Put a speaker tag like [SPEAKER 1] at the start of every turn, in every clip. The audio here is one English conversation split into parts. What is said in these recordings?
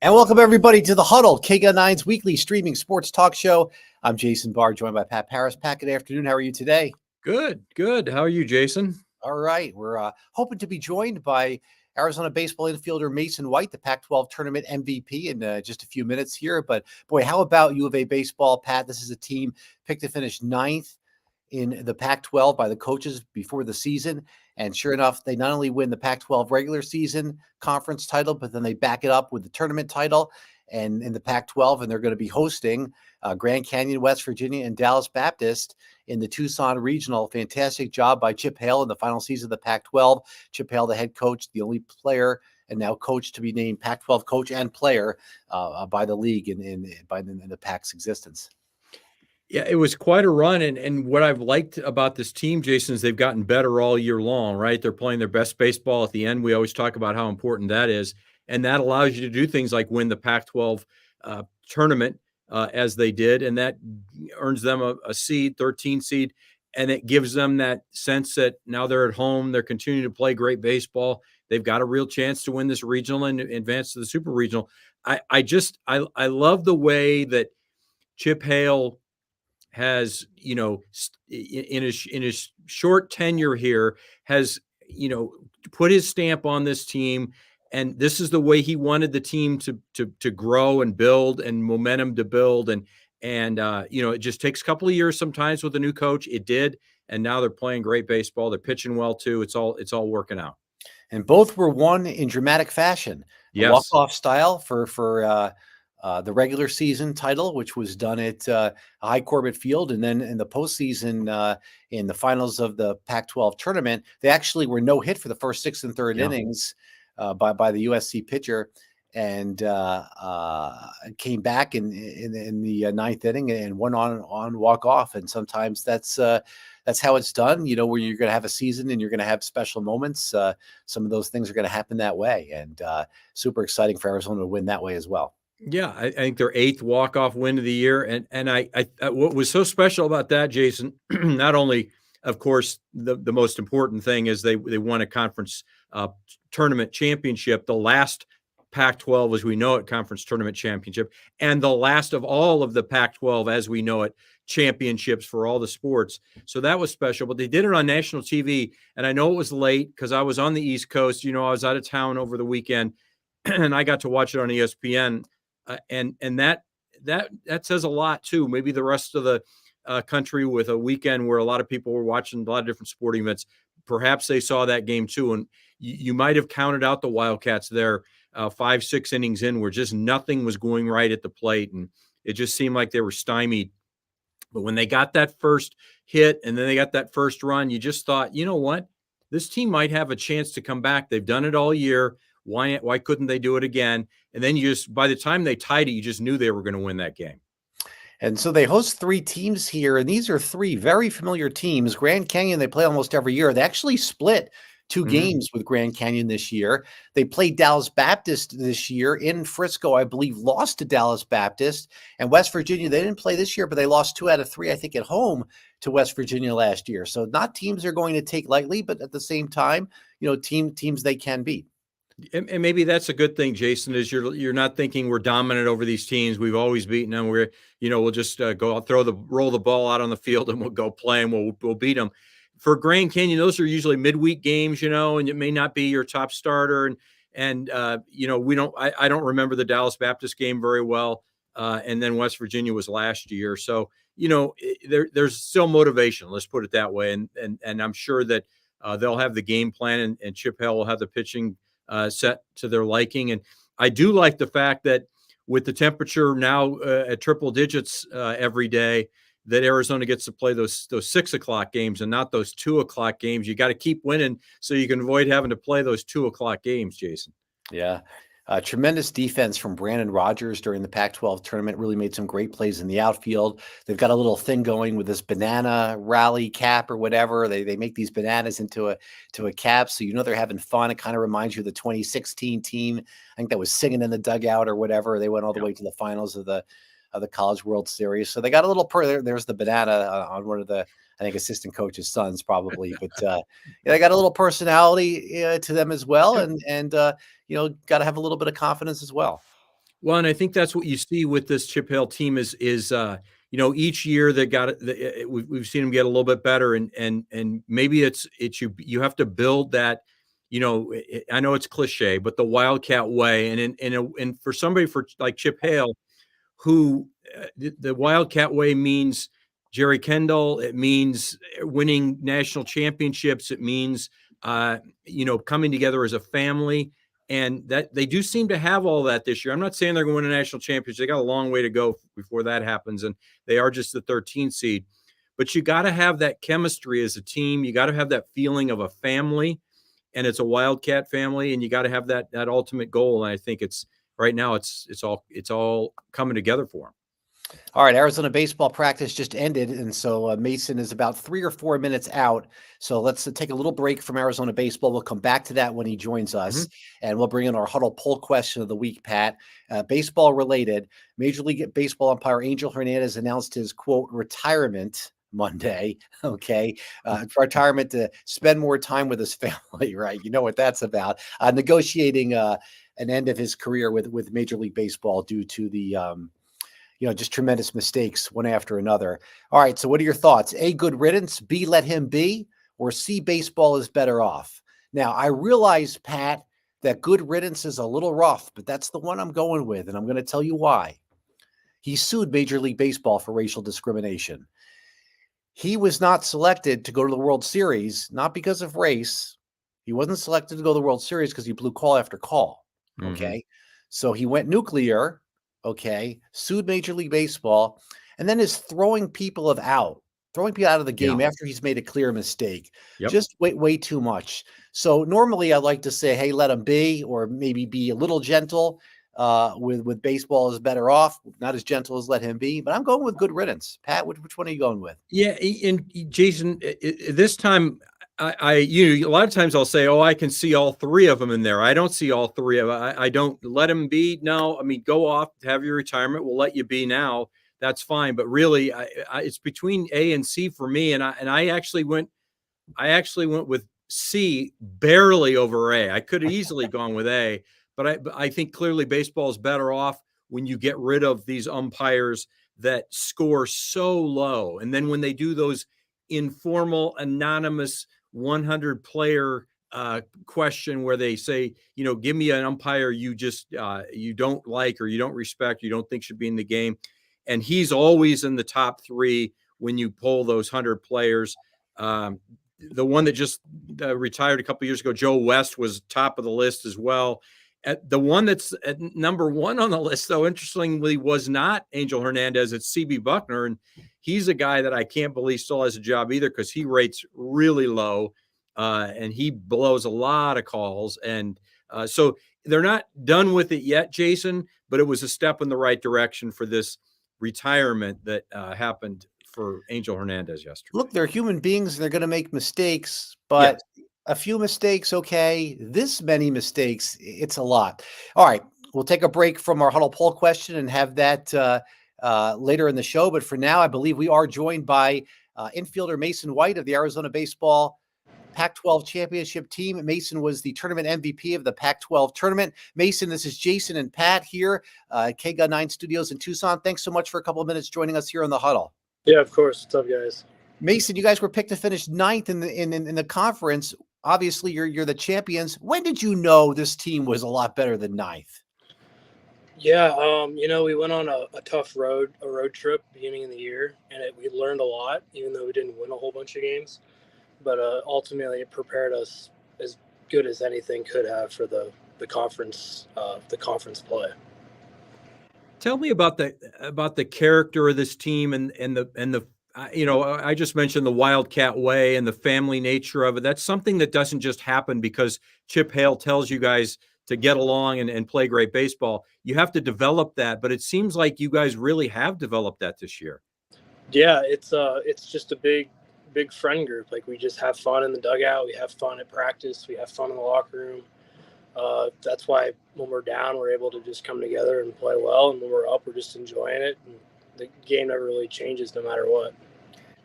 [SPEAKER 1] And welcome everybody to the Huddle, KGUN9's weekly streaming sports talk show. I'm Jason Barr, joined by Pat Paris. Pat, good afternoon. How are you today?
[SPEAKER 2] Good. How are you, Jason?
[SPEAKER 1] All right. We're hoping to be joined by Arizona baseball infielder Mason White, the Pac-12 Tournament MVP, in just a few minutes here. But boy, how about U of A baseball, Pat? This is a team picked to finish ninth in the Pac-12 by the coaches before the season. And sure enough, they not only win the Pac-12 regular season conference title, but then they back it up with the tournament title and in the Pac-12. And they're going to be hosting Grand Canyon, West Virginia, and Dallas Baptist in the Tucson Regional. Fantastic job by Chip Hale in the final season of the Pac-12. Chip Hale, the head coach, the only player and now coach to be named Pac-12 coach and player by the league in the Pac's existence.
[SPEAKER 2] Yeah, it was quite a run. And what I've liked about this team, Jason, is they've gotten better all year long, right? They're playing their best baseball at the end. We always talk about how important that is. And that allows you to do things like win the Pac-12 tournament as they did. And that earns them a seed, 13 seed. And it gives them that sense that now they're at home. They're continuing to play great baseball. They've got a real chance to win this regional and advance to the super regional. I love the way that Chip Hale has, in his short tenure here, has, put his stamp on this team. And this is the way he wanted the team to grow and build and momentum to build. And it just takes a couple of years sometimes with a new coach. It did. And now they're playing great baseball. They're pitching well too. It's all working out.
[SPEAKER 1] And both were won in dramatic fashion.
[SPEAKER 2] Yes.
[SPEAKER 1] Walk-off style for the regular season title, which was done at High Corbett Field. And then in the postseason, in the finals of the Pac-12 tournament, they actually were no hit for the first 6th and 3rd innings by the USC pitcher, and came back in the 9th inning and went on walk off. And sometimes that's how it's done, where you're going to have a season and you're going to have special moments. Some of those things are going to happen that way, and super exciting for Arizona to win that way as well.
[SPEAKER 2] Yeah, I think their 8th walk-off win of the year. And I what was so special about that, Jason, not only, of course, the most important thing is they won a conference tournament championship, the last Pac-12 as we know it conference tournament championship, and the last of all of the Pac-12 as we know it championships for all the sports. So that was special, but they did it on national TV. And I know it was late because I was on the East Coast. I was out of town over the weekend and I got to watch it on ESPN. And that says a lot too. Maybe the rest of the country with a weekend where a lot of people were watching a lot of different sporting events, perhaps they saw that game too. And you might have counted out the Wildcats there 5-6 innings in where just nothing was going right at the plate. And it just seemed like they were stymied. But when they got that first hit and then they got that first run, you just thought, you know what, this team might have a chance to come back. They've done it all year. Why couldn't they do it again? And then by the time they tied it, you just knew they were going to win that game.
[SPEAKER 1] And so they host 3 teams here, and these are 3 very familiar teams. Grand Canyon, they play almost every year. They actually split 2 games with Grand Canyon this year. They played Dallas Baptist this year in Frisco, I believe, lost to Dallas Baptist. And West Virginia, they didn't play this year, but they lost 2 out of 3, I think, at home to West Virginia last year. So not teams they're going to take lightly, but at the same time, teams they can beat.
[SPEAKER 2] And maybe that's a good thing, Jason, is you're not thinking we're dominant over these teams. We've always beaten them. We'll just go roll the ball out on the field and we'll go play and we'll beat them. For Grand Canyon, those are usually midweek games, and it may not be your top starter. And I don't remember the Dallas Baptist game very well. And then West Virginia was last year. So, there's still motivation. Let's put it that way. And I'm sure that they'll have the game plan and Chip Hale will have the pitching set to their liking. And I do like the fact that with the temperature now at triple digits every day, that Arizona gets to play those 6 o'clock games and not those 2 o'clock games. You got to keep winning so you can avoid having to play those 2 o'clock games, Jason.
[SPEAKER 1] Yeah. Tremendous defense from Brandon Rogers during the Pac-12 tournament. Really made some great plays in the outfield. They've got a little thing going with this banana rally cap or whatever. They make these bananas into a cap, so they're having fun. It kind of reminds you of the 2016 team. I think that was singing in the dugout or whatever. They went all the way to the finals of the College World Series. So they got a little there's the banana on one of the, I think, assistant coach's sons probably, but they got a little personality to them as well. And got to have a little bit of confidence as well.
[SPEAKER 2] Well, and I think that's what you see with this Chip Hill team is each year they got it. We've seen them get a little bit better, and maybe it's you have to build that. I know it's cliche, but the Wildcat way, and for somebody like Chip Hale, who the Wildcat way means Jerry Kendall. It means winning national championships. It means coming together as a family. And that they do seem to have all that this year. I'm not saying they're going to win a national championship. They got a long way to go before that happens. And they are just the 13th seed. But you got to have that chemistry as a team. You got to have that feeling of a family. And it's a Wildcat family. And you got to have that ultimate goal. And I think right now it's all coming together for them.
[SPEAKER 1] All right, Arizona baseball practice just ended, and so Mason is about 3 or 4 minutes out. So let's take a little break from Arizona baseball. We'll come back to that when he joins us, and we'll bring in our Huddle poll question of the week, Pat. Baseball related, Major League Baseball umpire Ángel Hernández announced his, quote, retirement Monday, retirement to spend more time with his family, right? You know what that's about. Negotiating an end of his career with Major League Baseball due to the just tremendous mistakes one after another. All right. So what are your thoughts? A, good riddance. B, let him be. Or C, baseball is better off. Now, I realize, Pat, that good riddance is a little rough, but that's the one I'm going with. And I'm going to tell you why. He sued Major League Baseball for racial discrimination. He was not selected to go to the World Series, not because of race. He wasn't selected to go to the World Series because he blew call after call. Okay. So he went nuclear. Okay, sued Major League Baseball, and then is throwing people out of the game after he's made a clear mistake. Just way too much. So normally I like to say, hey, let him be, or maybe be a little gentle. With baseball is better off, not as gentle as let him be. But I'm going with good riddance. Pat, which one are you going with?
[SPEAKER 2] Yeah, and Jason, this time a lot of times I'll say, oh, I can see all three of them in there. I don't see all three of them. I don't let them be. No, I mean, go off, have your retirement. We'll let you be now. That's fine. But really, it's between A and C for me. And I actually went with C, barely over A. I could have easily gone with A, but I think clearly baseball is better off when you get rid of these umpires that score so low. And then when they do those informal, anonymous 100 player question where they say, give me an umpire you just you don't like, or you don't respect, you don't think should be in the game. And he's always in the top 3 when you pull those 100 players. The one that just retired a couple of years ago, Joe West, was top of the list as well. The one that's at number 1 on the list, though, interestingly, was not Ángel Hernández. It's CB Buckner. And he's a guy that I can't believe still has a job either, because he rates really low and he blows a lot of calls. And so they're not done with it yet, Jason, but it was a step in the right direction for this retirement that happened for Ángel Hernández yesterday.
[SPEAKER 1] Look, they're human beings. They're going to make mistakes, but a few mistakes, okay. This many mistakes, it's a lot. All right, we'll take a break from our Huddle poll question and have that later in the show. But for now, I believe we are joined by infielder Mason White of the Arizona Baseball Pac-12 Championship team. Mason was the tournament MVP of the Pac-12 tournament. Mason, this is Jason and Pat here at KGUN 9 Studios in Tucson. Thanks so much for a couple of minutes joining us here on the Huddle.
[SPEAKER 3] Yeah, of course. What's up, guys?
[SPEAKER 1] Mason, you guys were picked to finish 9th in the conference. Obviously, you're the champions. When did you know this team was a lot better than 9th?
[SPEAKER 3] Yeah, we went on a tough road trip beginning of the year, and we learned a lot, even though we didn't win a whole bunch of games. But ultimately, it prepared us as good as anything could have for the conference play.
[SPEAKER 2] Tell me about the character of this team and the I just mentioned the Wildcat way and the family nature of it. That's something that doesn't just happen because Chip Hale tells you guys to get along and play great baseball. You have to develop that, but it seems like you guys really have developed that this year.
[SPEAKER 3] Yeah, it's just a big friend group. Like, we just have fun in the dugout. We have fun at practice. We have fun in the locker room. That's why when we're down, we're able to just come together and play well. And when we're up, we're just enjoying it. And the game never really changes no matter what.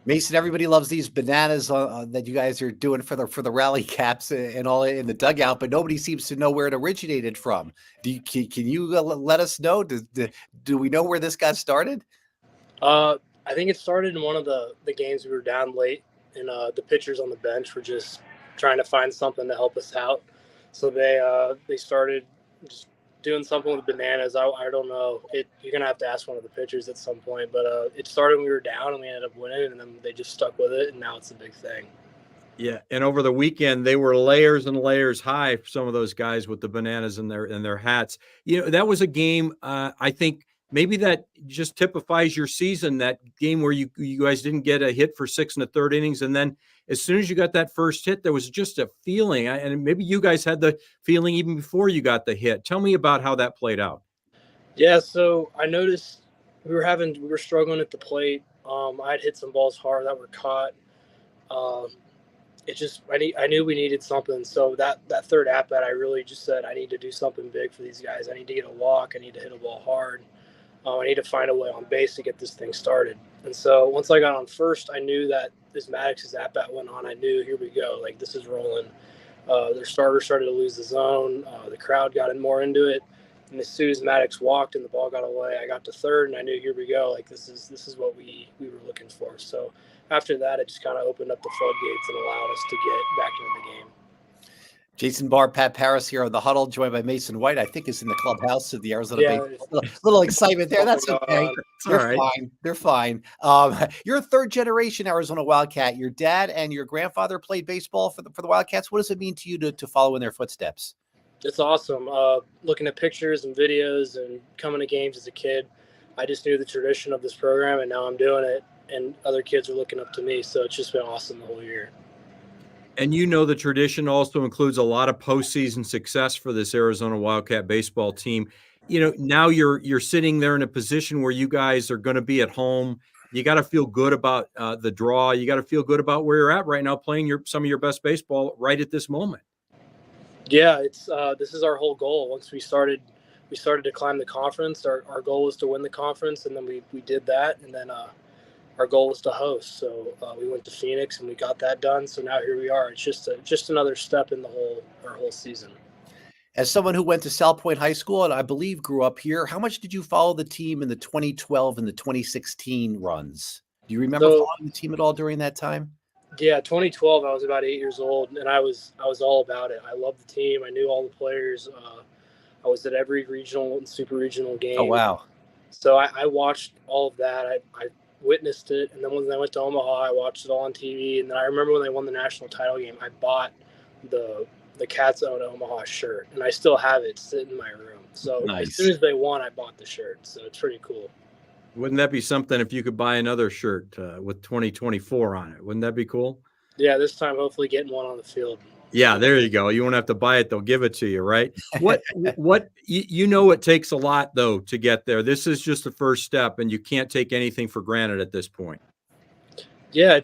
[SPEAKER 1] Mason, everybody loves these bananas that you guys are doing for the rally caps and all in the dugout, but nobody seems to know where it originated from. Can you let us know? Do we know where this got started?
[SPEAKER 3] I think it started in one of the games we were down late, and the pitchers on the bench were just trying to find something to help us out. So they started just doing something with bananas. I don't know. You're gonna have to ask one of the pitchers at some point. But it started when we were down, and we ended up winning, and then they just stuck with it, and now it's a big thing.
[SPEAKER 2] Yeah, and over the weekend they were layers and layers high. Some of those guys with the bananas in their hats. That was a game. I think maybe that just typifies your season. That game where you guys didn't get a hit for 6 1/3 innings, and then as soon as you got that first hit, there was just a feeling. And maybe you guys had the feeling even before you got the hit. Tell me about how that played out.
[SPEAKER 3] Yeah, so I noticed we were struggling at the plate. I'd hit some balls hard that were caught. I knew we needed something. So that third at bat, I really just said, I need to do something big for these guys. I need to get a walk. I need to hit a ball hard. I need to find a way on base to get this thing started. And so once I got on first, I knew that as Maddox's at bat went on, I knew, here we go. Like, this is rolling. Their starter started to lose the zone. The crowd got more into it. And as soon as Maddox walked and the ball got away, I got to third, and I knew, here we go. Like, this is what we were looking for. So after that, it just kind of opened up the floodgates and allowed us to get back into the game.
[SPEAKER 1] Jason Barr, Pat Paris here on the Huddle, joined by Mason White. I think is in the clubhouse of the Arizona Baseball. Little excitement there. That's okay. They're fine. They're fine. You're a third generation Arizona Wildcat. Your dad and your grandfather played baseball for the Wildcats. What does it mean to you to follow in their footsteps?
[SPEAKER 3] It's awesome. Looking at pictures and videos and coming to games as a kid, I just knew the tradition of this program, and now I'm doing it, and other kids are looking up to me. So it's just been awesome the whole year.
[SPEAKER 2] And the tradition also includes a lot of postseason success for this Arizona Wildcat baseball team. Now you're sitting there in a position where you guys are going to be at home. You got to feel good about the draw. You got to feel good about where you're at right now, playing some of your best baseball right at this moment.
[SPEAKER 3] Yeah, this is our whole goal. Once we started to climb the conference, our goal was to win the conference, and then we did that, and then our goal was to host. So we went to Phoenix and we got that done. So now here we are. It's just another step in our whole season.
[SPEAKER 1] As someone who went to South Point High School and I believe grew up here, how much did you follow the team in the 2012 and the 2016 runs? Do you remember following the team at all during that time?
[SPEAKER 3] Yeah, 2012, I was about 8 years old, and I was all about it. I loved the team. I knew all the players. I was at every regional and super regional game.
[SPEAKER 1] Oh, wow.
[SPEAKER 3] So I watched all of that. I witnessed it, and then when I went to Omaha, I watched it all on TV. And then I remember when they won the national title game, I bought the Cats Own Omaha shirt, and I still have it sitting in my room. So nice. As soon as they won, I bought the shirt. So it's pretty cool.
[SPEAKER 2] Wouldn't that be something if you could buy another shirt with 2024 on it? Wouldn't that be cool?
[SPEAKER 3] Yeah, this time hopefully getting one on the field.
[SPEAKER 2] Yeah, there you go. You won't have to buy it; they'll give it to you, right? What it takes a lot though to get there. This is just the first step, and you can't take anything for granted at this point.
[SPEAKER 3] Yeah,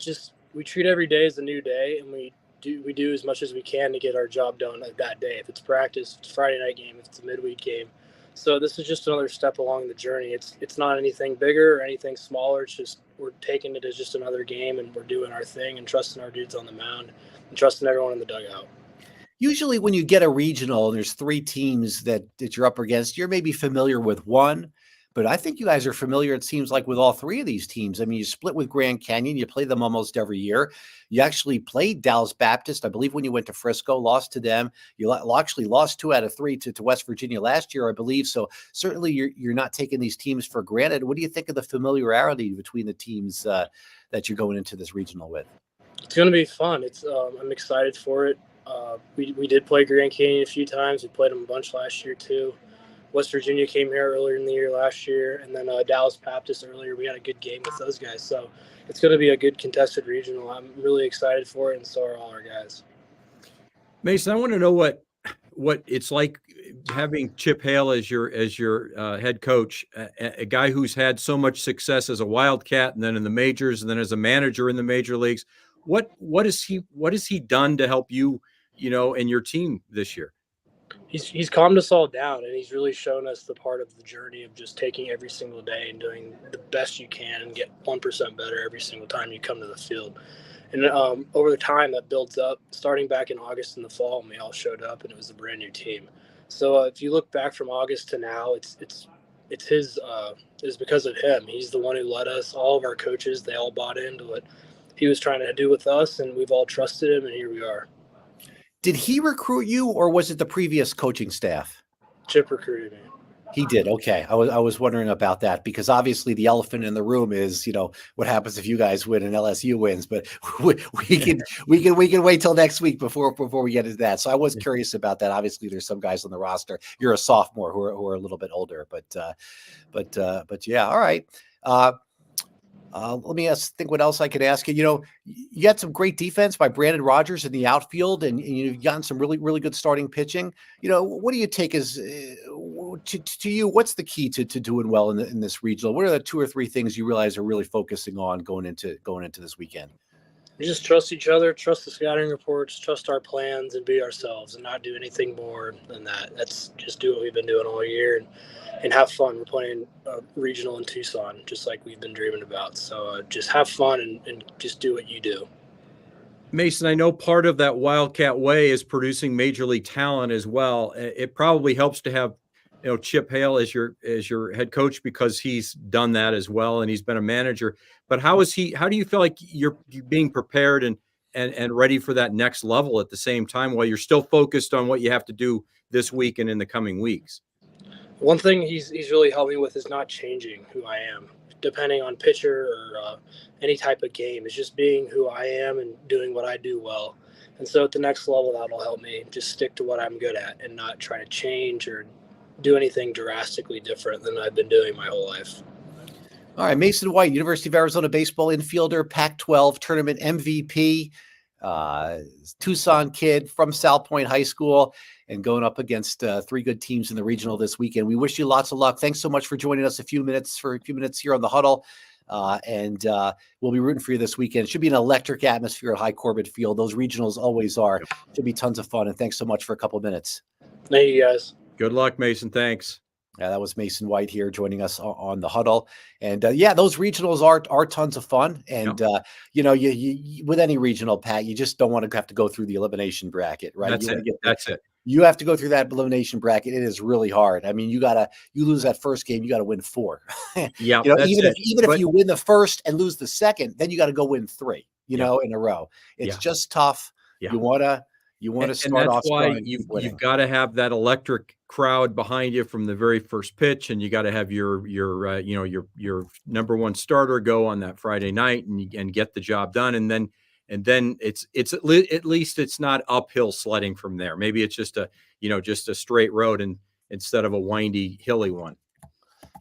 [SPEAKER 3] we treat every day as a new day, and we do as much as we can to get our job done that day. If it's practice, if it's Friday night game, if it's a midweek game. So this is just another step along the journey. It's not anything bigger or anything smaller. It's just we're taking it as just another game, and we're doing our thing and trusting our dudes on the mound and trusting everyone in the dugout.
[SPEAKER 1] Usually when you get a regional and there's 3 teams that you're up against, you're maybe familiar with one, but I think you guys are familiar, it seems like, with all 3 of these teams. I mean, you split with Grand Canyon. You play them almost every year. You actually played Dallas Baptist, I believe, when you went to Frisco, lost to them. You actually lost 2 out of 3 to West Virginia last year, I believe. So certainly you're not taking these teams for granted. What do you think of the familiarity between the teams that you're going into this regional with?
[SPEAKER 3] It's going to be fun. I'm excited for it. We did play Grand Canyon a few times. We played them a bunch last year too. West Virginia came here earlier in the year last year, and then Dallas Baptist earlier. We had a good game with those guys. So it's going to be a good contested regional. I'm really excited for it, and so are all our guys.
[SPEAKER 2] Mason, I want to know what it's like having Chip Hale as your head coach, a guy who's had so much success as a Wildcat and then in the majors and then as a manager in the major leagues. What has he done to help you, and your team this year?
[SPEAKER 3] He's calmed us all down, and he's really shown us the part of the journey of just taking every single day and doing the best you can and get 1% better every single time you come to the field. And over the time that builds up, starting back in August in the fall, when we all showed up and it was a brand new team. So if you look back from August to now, it's because of him. He's the one who led us. All of our coaches, they all bought into what he was trying to do with us, and we've all trusted him, and here we are.
[SPEAKER 1] Did he recruit you, or was it the previous coaching staff?
[SPEAKER 3] Chip recruited me.
[SPEAKER 1] He did. Okay. I was wondering about that, because obviously the elephant in the room is, what happens if you guys win and LSU wins, but we can wait till next week before we get into that. So I was curious about that. Obviously there's some guys on the roster. You're a sophomore who are a little bit older, but yeah. All right. Let me think what else I could ask you. You had some great defense by Brandon Rogers in the outfield, and you've gotten some really, really good starting pitching. What do you take as to you? What's the key to doing well in this regional? What are the 2 or 3 things you realize are really focusing on going into this weekend?
[SPEAKER 3] We just trust each other, trust the scouting reports, trust our plans, and be ourselves, and not do anything more than that. That's just do what we've been doing all year and have fun. We're playing regional in Tucson, just like we've been dreaming about. So just have fun and just do what you do.
[SPEAKER 2] Mason, I know part of that Wildcat way is producing major league talent as well. It probably helps to have Chip Hale as your head coach, because he's done that as well, and he's been a manager. But how do you feel like you're being prepared and ready for that next level at the same time, while you're still focused on what you have to do this week and in the coming weeks?
[SPEAKER 3] One thing he's really helped me with is not changing who I am, depending on pitcher or any type of game. It's just being who I am and doing what I do well. And so at the next level, that'll help me just stick to what I'm good at and not try to change or do anything drastically different than I've been doing my whole life.
[SPEAKER 1] All right, Mason White, University of Arizona baseball infielder, Pac-12 Tournament MVP, Tucson kid from South Point High School, and going up against 3 good teams in the regional this weekend. We wish you lots of luck. Thanks so much for joining us for a few minutes here on the Huddle. And we'll be rooting for you this weekend. It should be an electric atmosphere at High Corbett Field. Those regionals always are. Should be tons of fun. And thanks so much for a couple of minutes.
[SPEAKER 3] Thank you, guys.
[SPEAKER 2] Good luck, Mason. Thanks.
[SPEAKER 1] Yeah, that was Mason White here joining us on the Huddle. And those regionals are tons of fun. And, you with any regional, Pat, you just don't want to have to go through the elimination bracket, right?
[SPEAKER 2] That's it.
[SPEAKER 1] You have to go through that elimination bracket. It is really hard. I mean, you lose that first game, you got to win 4.
[SPEAKER 2] Yeah.
[SPEAKER 1] Even if you win the first and lose the second, then you got to go win 3, in a row. It's just tough. Yeah. You want to start off strong.
[SPEAKER 2] And that's why you've got to have that electric crowd behind you from the very first pitch, and you got to have your number one starter go on that Friday night and get the job done. And then it's at least it's not uphill sledding from there. Maybe it's just a straight road and instead of a windy, hilly one.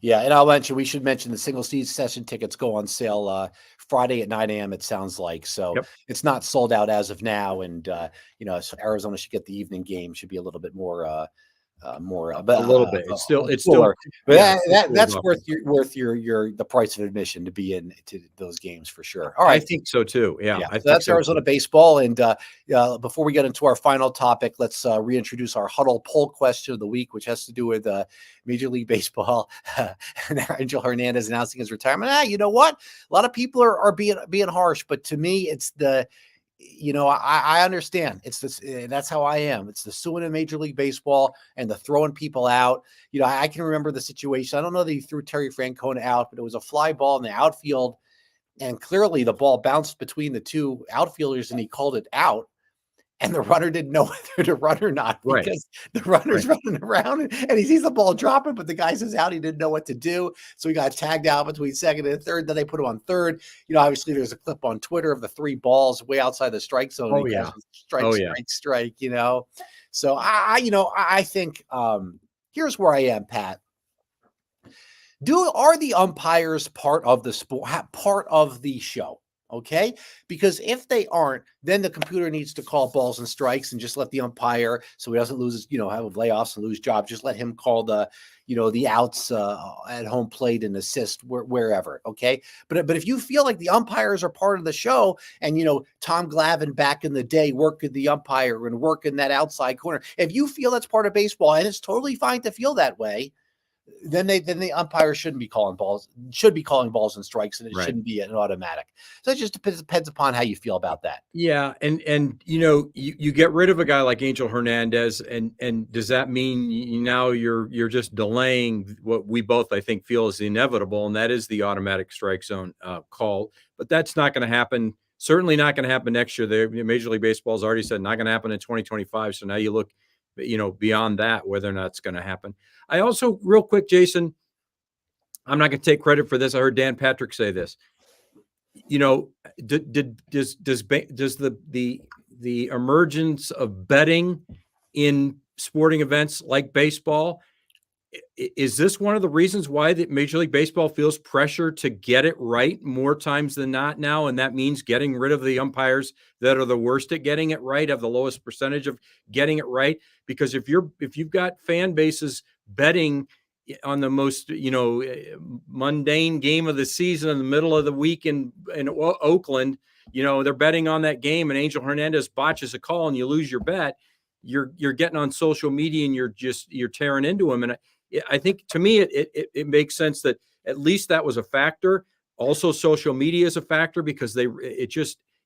[SPEAKER 1] Yeah, and we should mention the single season session tickets go on sale Friday at 9 a.m. it sounds like. So It's not sold out as of now. And, so Arizona should get the evening game, should be a little bit more a little bit. It's still, but that's worth the price of admission to be in to those games for sure. All right,
[SPEAKER 2] I think so too. Yeah,
[SPEAKER 1] so that's Arizona baseball. And before we get into our final topic, let's reintroduce our Huddle poll question of the week, which has to do with Major League Baseball and Ángel Hernández announcing his retirement. You know what? A lot of people are being harsh, but to me, it's the. I understand it's this. That's how I am. It's the suing in Major League Baseball and the throwing people out. I can remember the situation. I don't know that he threw Terry Francona out, but it was a fly ball in the outfield, and clearly the ball bounced between the 2 outfielders, and he called it out. And the runner didn't know whether to run or not because the runner's running around and he sees the ball dropping, but the guy says out. He didn't know what to do. So he got tagged out between second and third. Then they put him on third. Obviously there's a clip on Twitter of the 3 balls way outside the strike zone.
[SPEAKER 2] Oh, yeah.
[SPEAKER 1] Strike. So I think here's where I am, Pat. Are the umpires part of the sport, part of the show? Okay, because if they aren't, then the computer needs to call balls and strikes and just let the umpire, so he doesn't lose his, have layoffs and lose jobs. Just let him call the outs at home plate and assist wherever. Okay, but if you feel like the umpires are part of the show, and Tom Glavine back in the day working the umpire and working that outside corner, if you feel that's part of baseball, and it's totally fine to feel that way, then the umpire should be calling balls and strikes, and it shouldn't be an automatic. So it just depends upon how you feel about that.
[SPEAKER 2] Yeah, and you get rid of a guy like Ángel Hernández, and does that mean now you're just delaying what we both, I think, feel is inevitable, and that is the automatic strike zone call? But that's not going to happen. Certainly not going to happen next year. The Major League Baseball has already said not going to happen in 2025. So now you look, beyond that, whether or not it's going to happen. I also, real quick, Jason, I'm not going to take credit for this. I heard Dan Patrick say this. Does the emergence of betting in sporting events like baseball, is this one of the reasons why the Major League Baseball feels pressure to get it right more times than not now? And that means getting rid of the umpires that are the worst at getting it right, have the lowest percentage of getting it right. Because if you've got fan bases betting on the most, mundane game of the season in the middle of the week in Oakland, they're betting on that game, and Ángel Hernández botches a call and you lose your bet, you're getting on social media and you're tearing into him. And I think, to me, it makes sense that at least that was a factor. Also, social media is a factor because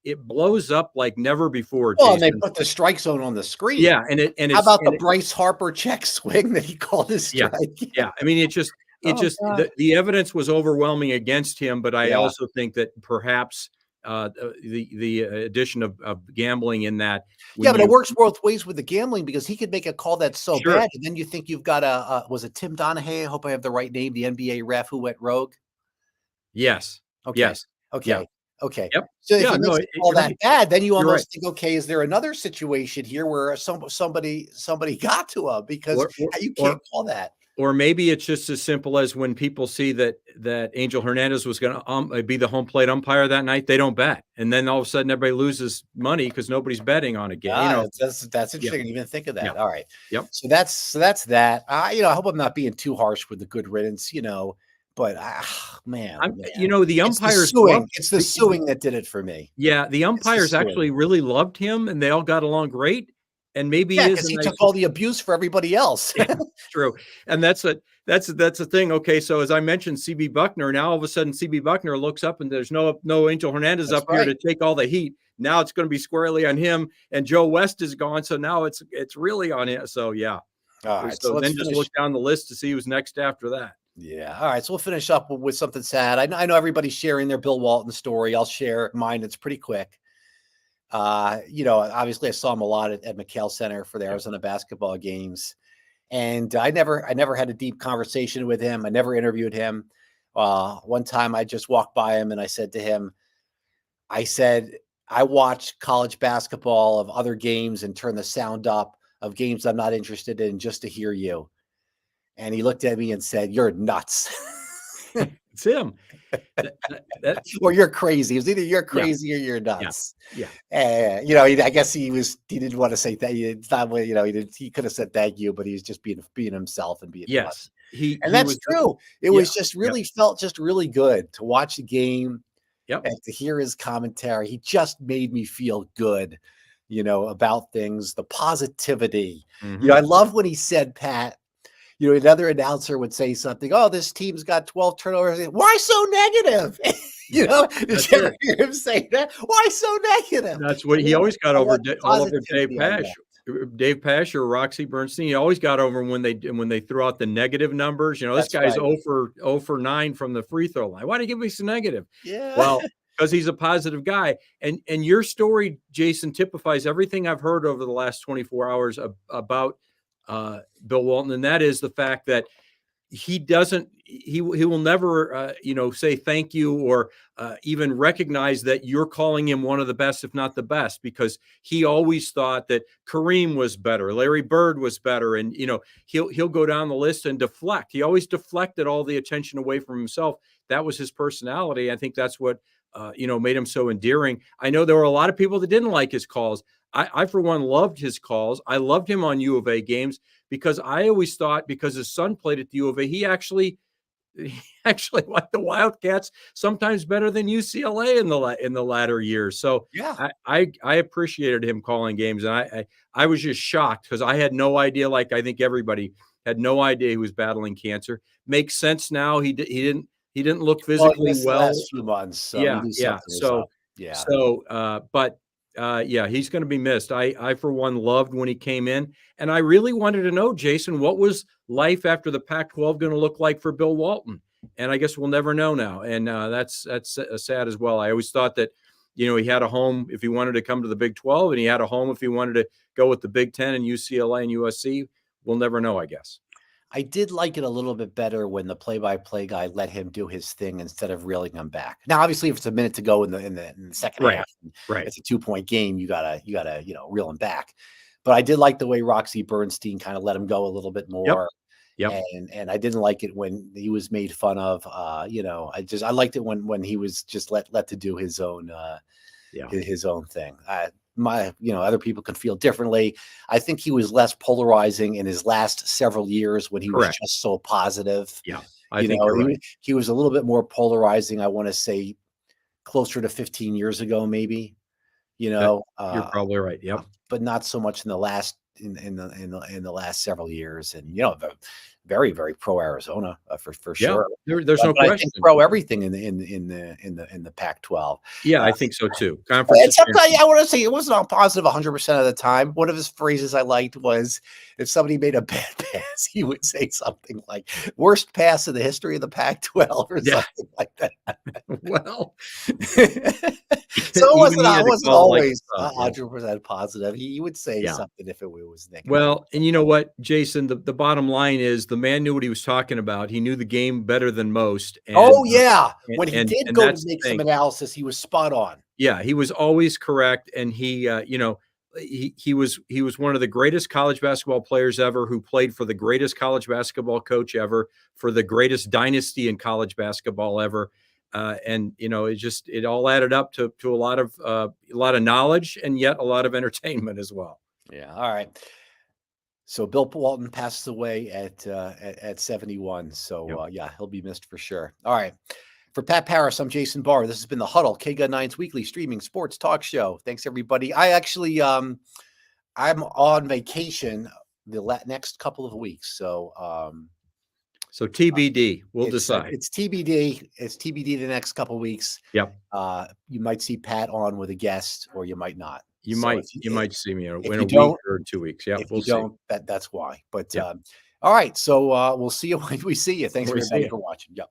[SPEAKER 2] it blows up like never before.
[SPEAKER 1] Well,
[SPEAKER 2] Jason.
[SPEAKER 1] and they put the strike zone on the screen.
[SPEAKER 2] Yeah,
[SPEAKER 1] how about the Bryce Harper check swing that he called his strike?
[SPEAKER 2] Yeah. I mean, the evidence was overwhelming against him, but I also think that perhaps the addition of gambling in that.
[SPEAKER 1] But it works both ways with the gambling, because he could make a call that's so bad, and then you think you've got was it Tim Donahue? I hope I have the right name. The NBA ref who went rogue.
[SPEAKER 2] Yes.
[SPEAKER 1] Okay.
[SPEAKER 2] Yes.
[SPEAKER 1] Okay.
[SPEAKER 2] Yeah.
[SPEAKER 1] Okay.
[SPEAKER 2] Yep.
[SPEAKER 1] So if you make all that bad, then you almost think, okay, is there another situation here where somebody got to him, because you can't call that?
[SPEAKER 2] Or maybe it's just as simple as when people see that Ángel Hernández was going to be the home plate umpire that night, they don't bet, and then all of a sudden everybody loses money because nobody's betting on a game.
[SPEAKER 1] That's interesting. I didn't even think of that.
[SPEAKER 2] Yeah.
[SPEAKER 1] All right.
[SPEAKER 2] Yep.
[SPEAKER 1] So that's that. I hope I'm not being too harsh with the good riddance. But man,
[SPEAKER 2] the umpires.
[SPEAKER 1] It's the suing that did it for me.
[SPEAKER 2] Yeah, the umpires actually really loved him, and they all got along great. And maybe
[SPEAKER 1] because he took all the abuse for everybody else.
[SPEAKER 2] Yeah, true, and that's the thing. Okay, so as I mentioned, CB Buckner. Now all of a sudden, CB Buckner looks up, and there's no Ángel Hernández up here to take all the heat. Now it's going to be squarely on him, and Joe West is gone, so now it's really on him. So yeah.
[SPEAKER 1] All right.
[SPEAKER 2] So then just look down the list to see who's next after that.
[SPEAKER 1] Yeah. All right. So we'll finish up with something sad. I know everybody's sharing their Bill Walton story. I'll share mine. It's pretty quick. Obviously I saw him a lot at McHale Center for the Arizona basketball games. And I never had a deep conversation with him. I never interviewed him. One time I just walked by him and I said to him, I watch college basketball of other games and turn the sound up of games I'm not interested in just to hear you. And he looked at me and said, "You're nuts."
[SPEAKER 2] It's him.
[SPEAKER 1] Or you're crazy. It was either you're crazy or you're nuts.
[SPEAKER 2] Yeah.
[SPEAKER 1] I guess he didn't want to say that. It's not what, he could have said thank you, but he's just being himself and being nuts. That's true. It was just really felt just really good to watch the game.
[SPEAKER 2] Yep.
[SPEAKER 1] And to hear his commentary. He just made me feel good, about things, the positivity.
[SPEAKER 2] Mm-hmm.
[SPEAKER 1] I love when he said, Pat, another announcer would say something. Oh, this team's got 12 turnovers. Why so negative? Did you ever hear him say that? Why so negative?
[SPEAKER 2] That's what he always got over. All over Dave Pash or Roxy Bernstein. He always got over when they threw out the negative numbers. This guy's 0 for 9 from the free throw line. Why do you give me some negative?
[SPEAKER 1] Yeah.
[SPEAKER 2] Well, because he's a positive guy. And your story, Jason, typifies everything I've heard over the last 24 hours about Bill Walton, and that is the fact that he will never say thank you or even recognize that you're calling him one of the best, if not the best, because he always thought that Kareem was better, Larry Bird was better, and he'll go down the list and deflect. He always deflected all the attention away from himself. That was his personality. I think that's what made him so endearing. I know there were a lot of people that didn't like his calls. I for one, loved his calls. I loved him on U of A games because I always thought, because his son played at the U of A, he actually liked the Wildcats sometimes better than UCLA in the latter years. So
[SPEAKER 1] Yeah.
[SPEAKER 2] I appreciated him calling games, and I was just shocked because I had no idea. Like I think everybody had no idea he was battling cancer. Makes sense now. He didn't look physically
[SPEAKER 1] The
[SPEAKER 2] well.
[SPEAKER 1] last few months, so we
[SPEAKER 2] Yeah,
[SPEAKER 1] knew
[SPEAKER 2] yeah.
[SPEAKER 1] something was up. Yeah.
[SPEAKER 2] Yeah, he's going to be missed. I for one loved when he came in, and I really wanted to know, Jason, what was life after the Pac-12 going to look like for Bill Walton? And I guess we'll never know now. And that's sad as well. I always thought that, he had a home if he wanted to come to the Big 12, and he had a home if he wanted to go with the Big 10 and UCLA and USC. We'll never know, I guess.
[SPEAKER 1] I did like it a little bit better when the play-by-play guy let him do his thing instead of reeling him back. Now, obviously, if it's a minute to go in the second half,
[SPEAKER 2] right,
[SPEAKER 1] it's a 2-point game. You gotta reel him back. But I did like the way Roxy Bernstein kind of let him go a little bit more.
[SPEAKER 2] Yep.
[SPEAKER 1] And I didn't like it when he was made fun of. I liked it when he was just let to do his own his own thing. Other people can feel differently. I think he was less polarizing in his last several years when he was just so positive.
[SPEAKER 2] Yeah, I think you're right.
[SPEAKER 1] He was a little bit more polarizing. I want to say closer to 15 years ago, maybe.
[SPEAKER 2] You're probably right. Yep.
[SPEAKER 1] But not so much in the last in the last several years. And very, very pro Arizona for sure.
[SPEAKER 2] There's no question.
[SPEAKER 1] I think pro everything in the Pac-12.
[SPEAKER 2] Yeah, I think so too. Conference.
[SPEAKER 1] I want to say it wasn't on positive 100% of the time. One of his phrases I liked was, if somebody made a bad pass, he would say something like "worst pass in the history of the Pac-12" or something like that.
[SPEAKER 2] Well,
[SPEAKER 1] so it wasn't always 100% positive. He would say something if it was negative.
[SPEAKER 2] Well, and you know what, Jason, the bottom line is the man knew what he was talking about. He knew the game better than most. And,
[SPEAKER 1] when he did go make some analysis, he was spot on.
[SPEAKER 2] Yeah, he was always correct, and he was one of the greatest college basketball players ever, who played for the greatest college basketball coach ever, for the greatest dynasty in college basketball ever. And it all added up to a lot of knowledge, and yet a lot of entertainment as well.
[SPEAKER 1] Yeah. All right. So Bill Walton passes away at 71. So he'll be missed for sure. All right. For Pat Paris, I'm Jason Barr. This has been the Huddle, KGUN9's weekly streaming sports talk show. Thanks, everybody. I actually, I'm on vacation the next couple of weeks. So
[SPEAKER 2] TBD, we'll decide.
[SPEAKER 1] It's TBD. It's TBD the next couple of weeks.
[SPEAKER 2] Yep.
[SPEAKER 1] You might see Pat on with a guest, or you might not.
[SPEAKER 2] You might see me in a week or 2 weeks. Yeah,
[SPEAKER 1] we'll see. That's why. But all right. So we'll see you when we see you. Thanks everybody for watching. Yep.